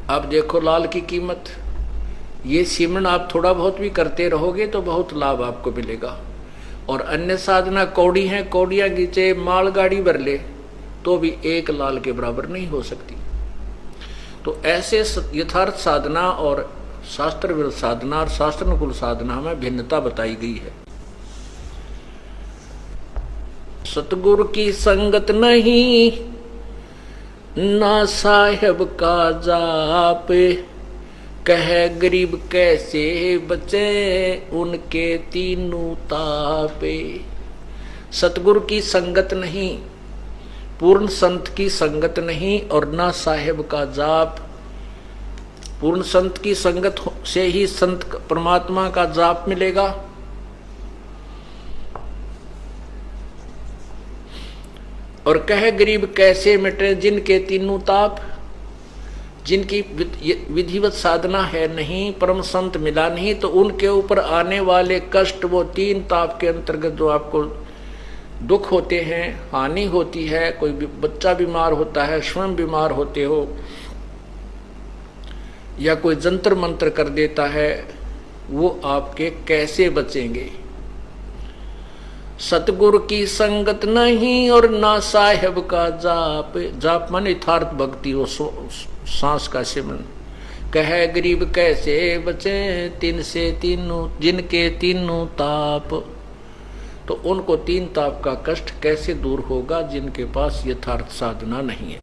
आप देखो लाल की कीमत, ये सिमरन आप थोड़ा बहुत भी करते रहोगे तो बहुत लाभ आपको मिलेगा। और अन्य साधना कौड़ी हैं, कौड़ियां खींचे मालगाड़ी भर ले तो भी एक लाल के बराबर नहीं हो सकती। तो ऐसे यथार्थ साधना और शास्त्र विरुद्ध साधना और शास्त्र अनुकूल साधना में भिन्नता बताई गई है। सतगुरु की संगत नहीं, ना साहेब का जाप, कह गरीब कैसे बचे उनके तीनों तापे। सतगुरु की संगत नहीं, पूर्ण संत की संगत नहीं, और ना साहेब का जाप। पूर्ण संत की संगत से ही संत परमात्मा का जाप मिलेगा। और कह गरीब कैसे मिटे जिनके तीनों ताप, जिनकी विधिवत साधना है नहीं, परम संत मिला नहीं, तो उनके ऊपर आने वाले कष्ट वो तीन ताप के अंतर्गत जो आपको दुख होते हैं, हानि होती है, कोई बच्चा बीमार होता है, स्वयं बीमार होते हो, या कोई जंतर मंत्र कर देता है, वो आपके कैसे बचेंगे। सतगुरु की संगत नहीं और ना साहेब का जाप। जाप माने यथार्थ भक्ति, हो सांस का सिमरन। कह गरीब कैसे बचे तीन से तीनों जिनके तीनों ताप। तो उनको तीन ताप का कष्ट कैसे दूर होगा जिनके पास यथार्थ साधना नहीं है।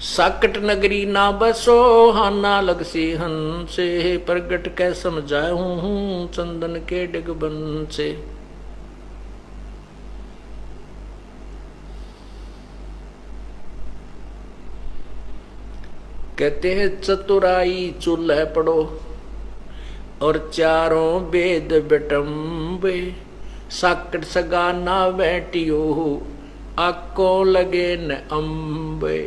साकट नगरी ना बसो हाना लग सी हंसे, प्रगट कै समझाऊं हूं चंदन के डिगबन से। कहते हैं चतुराई चूल्हे पड़ो और चारों वेद बेटम्बे, साकट सगा ना बैठियो आको लगे न अम्बे।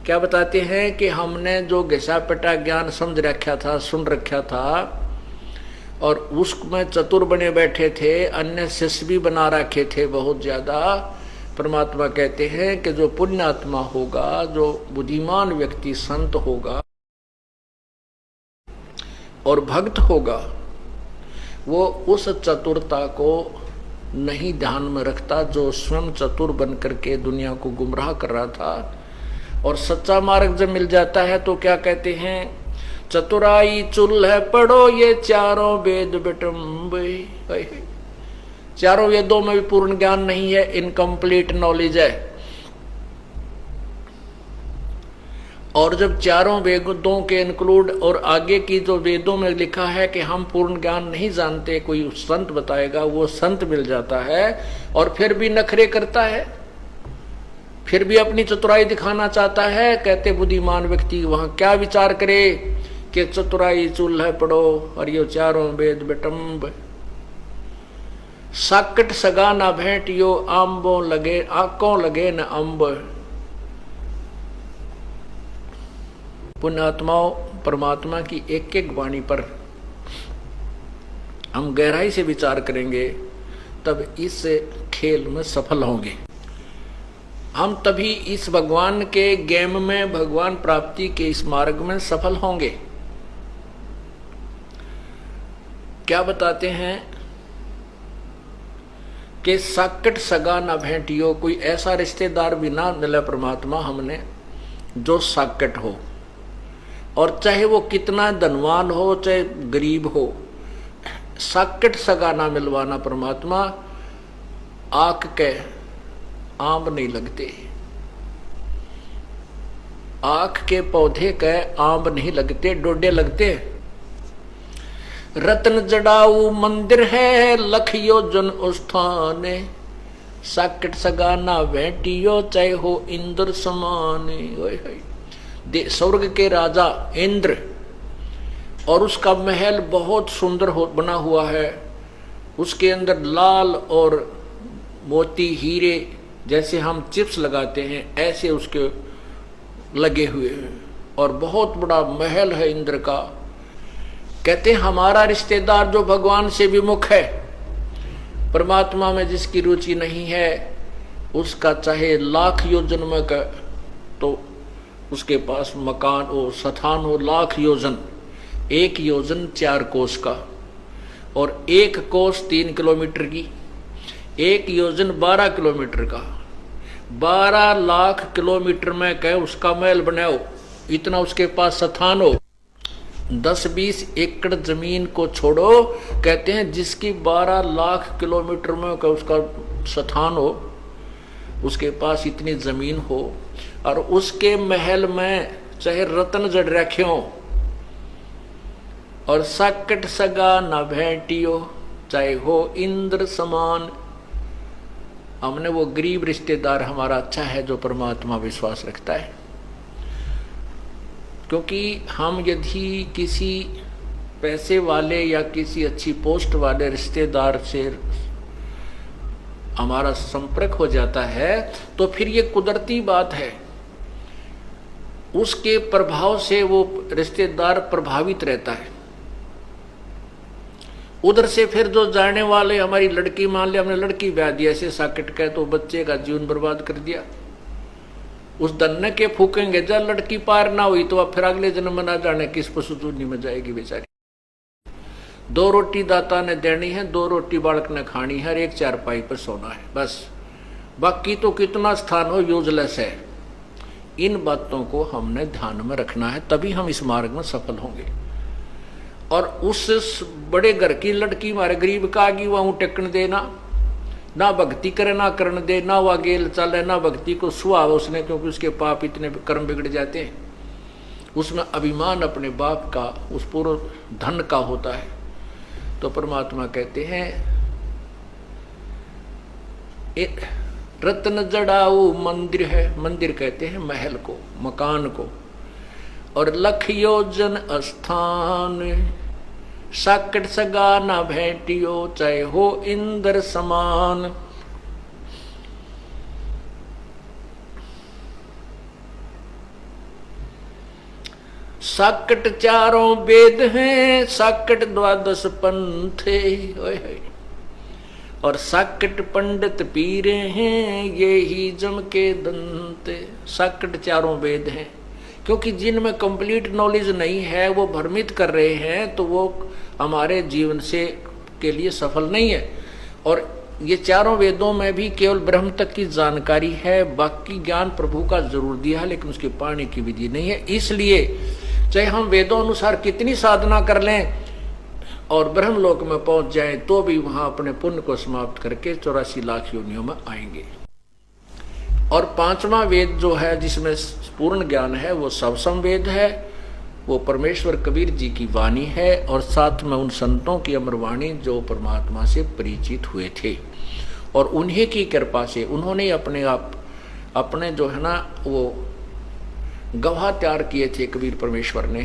क्या बताते हैं कि हमने जो घिसा पिटा ज्ञान समझ रखा था, सुन रखा था, और उसमें चतुर बने बैठे थे, अन्य शिष्य भी बना रखे थे बहुत ज्यादा। परमात्मा कहते हैं कि जो पुण्यात्मा होगा, जो बुद्धिमान व्यक्ति संत होगा और भक्त होगा, वो उस चतुरता को नहीं ध्यान में रखता जो स्वयं चतुर बन करके दुनिया को गुमराह कर रहा था। और सच्चा मार्ग जब मिल जाता है तो क्या कहते हैं, चतुराई चूल्हे पढ़ो ये चारों वेद बेटम्बे। चारों वेदों में भी पूर्ण ज्ञान नहीं है, इनकम्प्लीट नॉलेज है। और जब चारों वेदों के इंक्लूड और आगे की जो वेदों में लिखा है कि हम पूर्ण ज्ञान नहीं जानते, कोई संत बताएगा, वो संत मिल जाता है और फिर भी नखरे करता है, फिर भी अपनी चतुराई दिखाना चाहता है। कहते बुद्धिमान व्यक्ति वहां क्या विचार करे कि चतुराई चूल्हे पढ़ो और ये चारों वेद बेटम्ब, साकट सगा ना भेंट यो आंबो लगे आंकों लगे न अम्ब। पुण्यात्माओं, परमात्मा की एक एक वाणी पर हम गहराई से विचार करेंगे तब इस खेल में सफल होंगे। हम तभी इस भगवान के गेम में, भगवान प्राप्ति के इस मार्ग में सफल होंगे। क्या बताते हैं कि साकट सगा ना भेंटियो, कोई ऐसा रिश्तेदार भी ना मिला परमात्मा हमने जो साकट हो, और चाहे वो कितना धनवान हो चाहे गरीब हो, साकट सगा ना मिलवाना परमात्मा। आंख के आम नहीं लगते, आंख के पौधे के आम नहीं लगते, डोडे लगते। रत्न जड़ाऊ मंदिर है लखियो जन उस्थाने, साकट सगा ना भेंटियो चाहे हो इंद्र समाने। स्वर्ग के राजा इंद्र, और उसका महल बहुत सुंदर बना हुआ है, उसके अंदर लाल और मोती हीरे जैसे हम चिप्स लगाते हैं ऐसे उसके लगे हुए हैं, और बहुत बड़ा महल है इंद्र का। कहते हैं हमारा रिश्तेदार जो भगवान से विमुख है परमात्मा में जिसकी रुचि नहीं है उसका चाहे लाख योजन में का तो उसके पास मकान हो, स्थान हो लाख योजन, 1 योजन 4 कोस का, और 1 कोस 3 किलोमीटर की, 1 योजन 12 किलोमीटर का, 12 लाख किलोमीटर में कहे उसका महल बनाओ, इतना उसके पास स्थान हो। 10-20 एकड़ जमीन को छोड़ो, कहते हैं जिसकी 12 लाख किलोमीटर में का उसका स्थान हो, उसके पास इतनी जमीन हो और उसके महल में चाहे रत्न जड़ रखे हो और साकट सगा न भेंटियो, चाहे हो इंद्र समान। हमने वो गरीब रिश्तेदार हमारा अच्छा है जो परमात्मा विश्वास रखता है, क्योंकि हम यदि किसी पैसे वाले या किसी अच्छी पोस्ट वाले रिश्तेदार से हमारा संपर्क हो जाता है तो फिर ये कुदरती बात है, उसके प्रभाव से वो रिश्तेदार प्रभावित रहता है। उधर से फिर जो जाने वाले, हमारी लड़की मान लिया हमने लड़की ब्याह दी ऐसे साकेट का, तो बच्चे का जीवन बर्बाद कर दिया। उस दन्ने के फूकेंगे जब लड़की पार ना हुई तो अब फिर अगले जन्म में ना जाने किस पशुतूनी में जाएगी बेचारी। 2 रोटी दाता ने देनी है, 2 रोटी बालक ने खानी है, 1 चारपाई पर सोना है, बस। बाकी तो कितना स्थान हो यूजलेस है। इन बातों को हमने ध्यान में रखना है, तभी हम इस मार्ग में सफल होंगे। और उस बड़े घर की लड़की मारे गरीब का आगी वहां टेकन देना, ना भक्ति करे ना करण दे, ना वह गेल चले, ना भक्ति को सुहाव उसने, क्योंकि उसके पाप इतने कर्म बिगड़ जाते हैं। उसमें अभिमान अपने बाप का, उस पूर्ण धन का होता है। तो परमात्मा कहते हैं रत्न जड़ाऊ मंदिर है, मंदिर कहते हैं महल को, मकान को, और लख योजन स्थान, साकट सगा ना भेंटियो, चाहे हो इंद्र समान। साकट 4 वेद हैं, साकट 12 पंथ, और साकट पंडित पीरे हैं, ये ही जम के दंत। साकट 4 वेद हैं, क्योंकि जिनमें कंप्लीट नॉलेज नहीं है वो भ्रमित कर रहे हैं, तो वो हमारे जीवन से के लिए सफल नहीं है। और ये 4 वेदों में भी केवल ब्रह्म तक की जानकारी है, बाकी ज्ञान प्रभु का जरूर दिया है, लेकिन उसके पाने की विधि नहीं है। इसलिए चाहे हम वेदों अनुसार कितनी साधना कर लें और ब्रह्मलोक में पहुंच जाएं, तो भी वहां अपने पुण्य को समाप्त करके 84 लाख योनियों में आएंगे। और 5वां वेद जो है जिसमें पूर्ण ज्ञान है वो सबसम वेद है, वो परमेश्वर कबीर जी की वाणी है, और साथ में उन संतों की अमर वाणी जो परमात्मा से परिचित हुए थे, और उन्हीं की कृपा से उन्होंने अपने जो है ना वो गवाह तैयार किए थे कबीर परमेश्वर ने,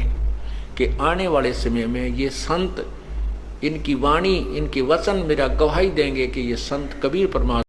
कि आने वाले समय में ये संत, इनकी वाणी, इनके वचन मेरा गवाही देंगे कि ये संत कबीर परमात्मा